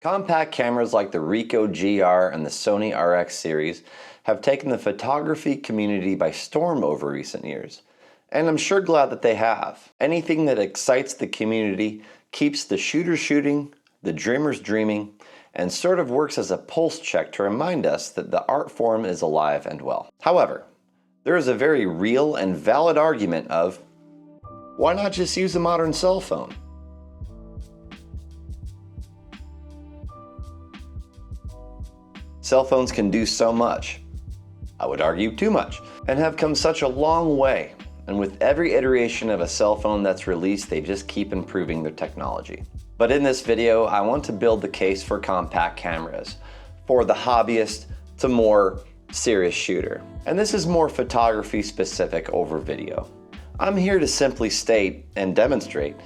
Compact cameras like the Ricoh GR and the Sony RX series have taken the photography community by storm over recent years. And I'm sure glad that they have. Anything that excites the community keeps the shooters shooting, the dreamers dreaming, and sort of works as a pulse check to remind us that the art form is alive and well. However, there is a very real and valid argument of, why not just use a modern cell phone? Cell phones can do so much, I would argue too much, and have come such a long way. And with every iteration of a cell phone that's released, they just keep improving their technology. But in this video, I want to build the case for compact cameras, for the hobbyist to more serious shooter. And this is more photography specific over video. I'm here to simply state and demonstrate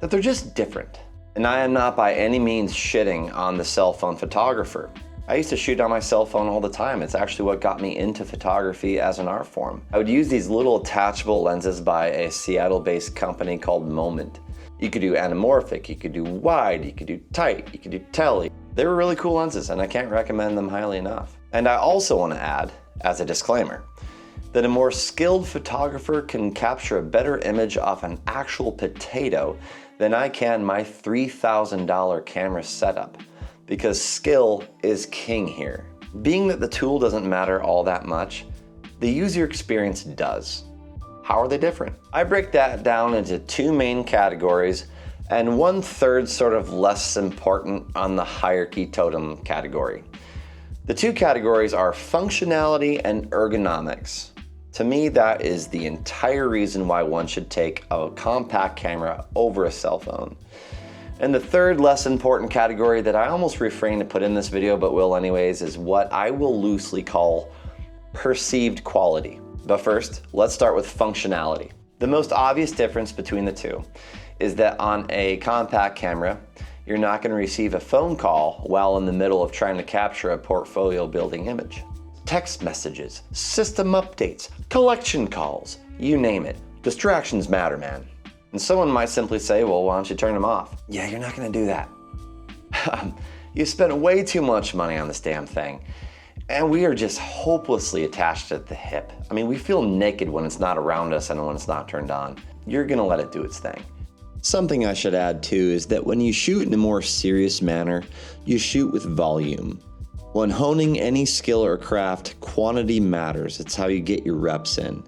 that they're just different. And I am not by any means shitting on the cell phone photographer. I used to shoot on my cell phone all the time. It's actually what got me into photography as an art form. I would use these little attachable lenses by a Seattle-based company called Moment. You could do anamorphic, you could do wide, you could do tight, you could do tele. They were really cool lenses and I can't recommend them highly enough. And I also want to add, as a disclaimer, that a more skilled photographer can capture a better image off an actual potato than I can my $3,000 camera setup. Because skill is king here. Being that the tool doesn't matter all that much, the user experience does. How are they different? I break that down into two main categories and 1/3 sort of less important on the hierarchy totem category. The two categories are functionality and ergonomics. To me, that is the entire reason why one should take a compact camera over a cell phone. And the third less important category that I almost refrain to put in this video but will anyways is what I will loosely call perceived quality. But first, let's start with functionality. The most obvious difference between the two is that on a compact camera, you're not going to receive a phone call while in the middle of trying to capture a portfolio building image. Text messages, system updates, collection calls, you name it. Distractions matter, man. And someone might simply say, well, why don't you turn them off? Yeah, you're not gonna do that. You spent way too much money on this damn thing. And we are just hopelessly attached at the hip. I mean, we feel naked when it's not around us and when it's not turned on. You're gonna let it do its thing. Something I should add too is that when you shoot in a more serious manner, you shoot with volume. When honing any skill or craft, quantity matters. It's how you get your reps in.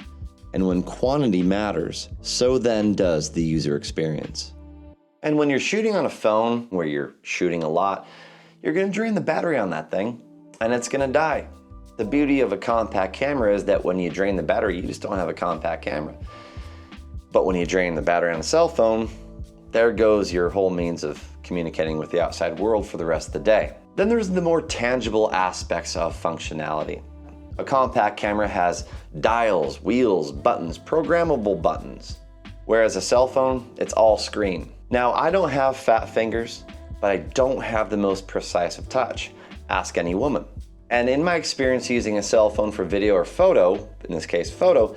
And when quantity matters, so then does the user experience. And when you're shooting on a phone, where you're shooting a lot, you're gonna drain the battery on that thing, and it's gonna die. The beauty of a compact camera is that when you drain the battery, you just don't have a compact camera. But when you drain the battery on a cell phone, there goes your whole means of communicating with the outside world for the rest of the day. Then there's the more tangible aspects of functionality. A compact camera has dials, wheels, buttons, programmable buttons, whereas a cell phone, it's all screen. Now, I don't have fat fingers, but I don't have the most precise of touch. Ask any woman. And in my experience using a cell phone for video or photo, in this case photo,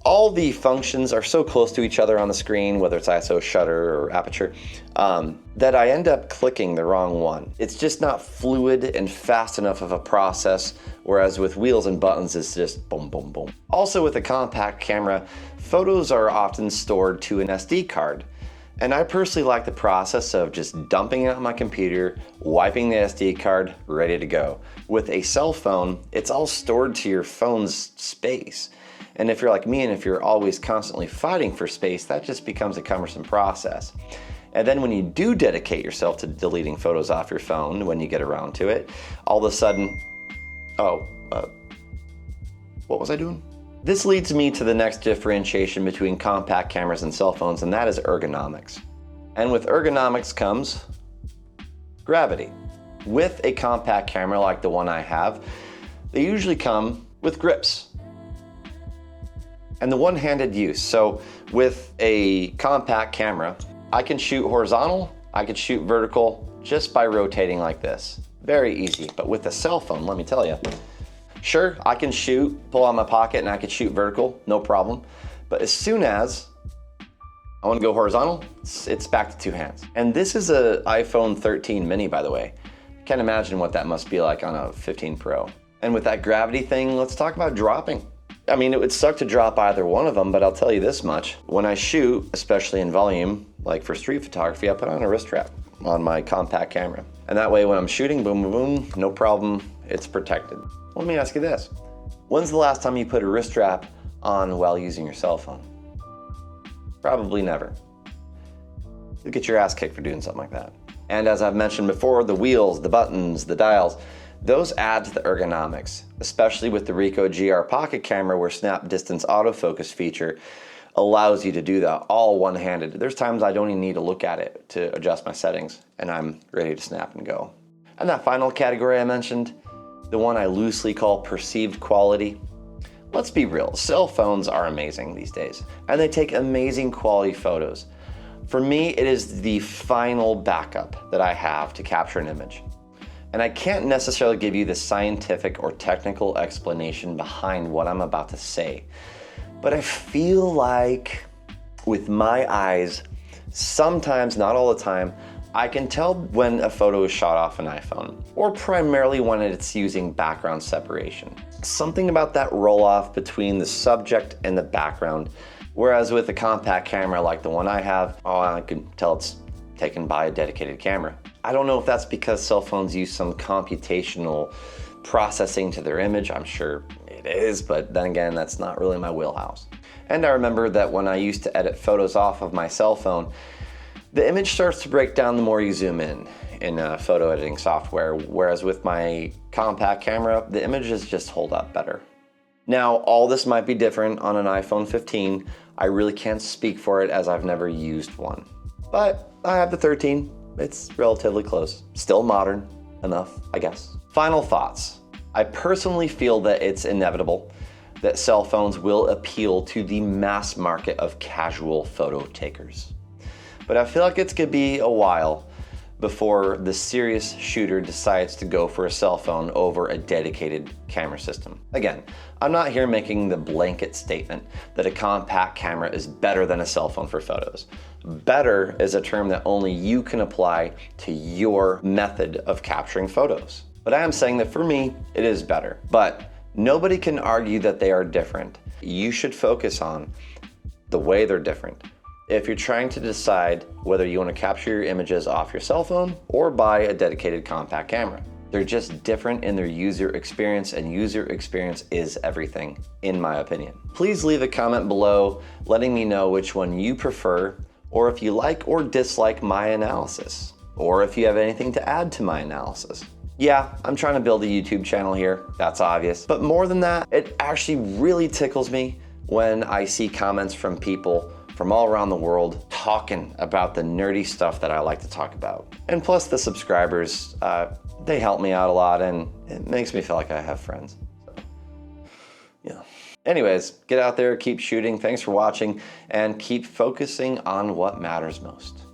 all the functions are so close to each other on the screen, whether it's ISO, shutter, or aperture, that I end up clicking the wrong one. It's just not fluid and fast enough of a process, whereas with wheels and buttons, it's just boom, boom, boom. Also with a compact camera, photos are often stored to an SD card. And I personally like the process of just dumping it on my computer, wiping the SD card, ready to go. With a cell phone, it's all stored to your phone's space. And if you're like me and if you're always constantly fighting for space, that just becomes a cumbersome process. And then when you do dedicate yourself to deleting photos off your phone, when you get around to it, all of a sudden, what was I doing? This leads me to the next differentiation between compact cameras and cell phones, and that is ergonomics. And with ergonomics comes gravity. With a compact camera like the one I have, they usually come with grips and the one-handed use. So with a compact camera, I can shoot horizontal, I can shoot vertical just by rotating like this. Very easy. But with a cell phone, let me tell you, sure, I can shoot, pull out my pocket and I can shoot vertical, no problem. But as soon as I want to go horizontal, it's back to 2 hands. And this is a iPhone 13 mini, by the way. I can't imagine what that must be like on a 15 Pro. And with that gravity thing, let's talk about dropping. I mean, it would suck to drop either one of them, but I'll tell you this much. When I shoot, especially in volume, like for street photography, I put on a wrist strap on my compact camera. And that way when I'm shooting, boom, boom, boom, no problem, it's protected. Let me ask you this. When's the last time you put a wrist strap on while using your cell phone? Probably never. You'll get your ass kicked for doing something like that. And as I've mentioned before, the wheels, the buttons, the dials, those add to the ergonomics, especially with the Ricoh GR Pocket Camera where Snap Distance Autofocus feature allows you to do that all one-handed. There's times I don't even need to look at it to adjust my settings and I'm ready to snap and go. And that final category I mentioned, the one I loosely call perceived quality. Let's be real, cell phones are amazing these days and they take amazing quality photos. For me, it is the final backup that I have to capture an image. And I can't necessarily give you the scientific or technical explanation behind what I'm about to say, but I feel like with my eyes, sometimes, not all the time, I can tell when a photo is shot off an iPhone, or primarily when it's using background separation. Something about that roll off between the subject and the background, whereas with a compact camera like the one I have, I can tell it's taken by a dedicated camera. I don't know if that's because cell phones use some computational processing to their image. I'm sure it is, but then again, that's not really my wheelhouse. And I remember that when I used to edit photos off of my cell phone, the image starts to break down the more you zoom in photo editing software, whereas with my compact camera, the images just hold up better. Now, all this might be different on an iPhone 15. I really can't speak for it as I've never used one. But I have the 13. It's relatively close. Still modern enough, I guess. Final thoughts. I personally feel that it's inevitable that cell phones will appeal to the mass market of casual photo takers. But I feel like it's gonna be a while before the serious shooter decides to go for a cell phone over a dedicated camera system. Again, I'm not here making the blanket statement that a compact camera is better than a cell phone for photos. Better is a term that only you can apply to your method of capturing photos. But I am saying that for me, it is better. But nobody can argue that they are different. You should focus on the way they're different. If you're trying to decide whether you want to capture your images off your cell phone or buy a dedicated compact camera, they're just different in their user experience, and user experience is everything, in my opinion. Please leave a comment below letting me know which one you prefer, or if you like or dislike my analysis, or if you have anything to add to my analysis. Yeah, I'm trying to build a YouTube channel here, that's obvious. But more than that, it actually really tickles me when I see comments from people from all around the world talking about the nerdy stuff that I like to talk about. And plus the subscribers, they help me out a lot and it makes me feel like I have friends. So, yeah. Anyways, get out there, keep shooting. Thanks for watching and keep focusing on what matters most.